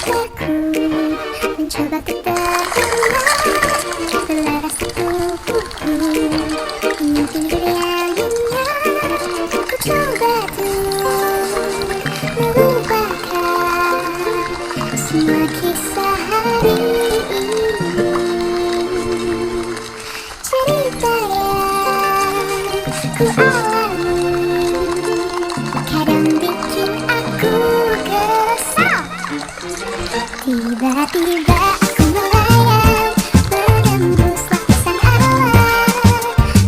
Aku mencoba untuk terima setelah rasa kuku mungkin beriannya. Aku coba untuk melupakan semua kisah hari ini. Cerita yang ku alami kadang bikin aku kesal. Tiba-tiba aku melayang menembus lapisan awan.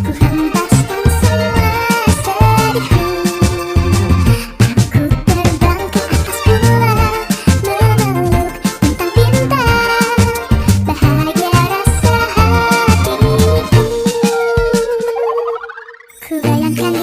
Ku hempaskan semua sedihku. Aku terbang ke atas bulan, memeluk bintang-bintang. Bahagia rasa hatiku. Ku bayangkan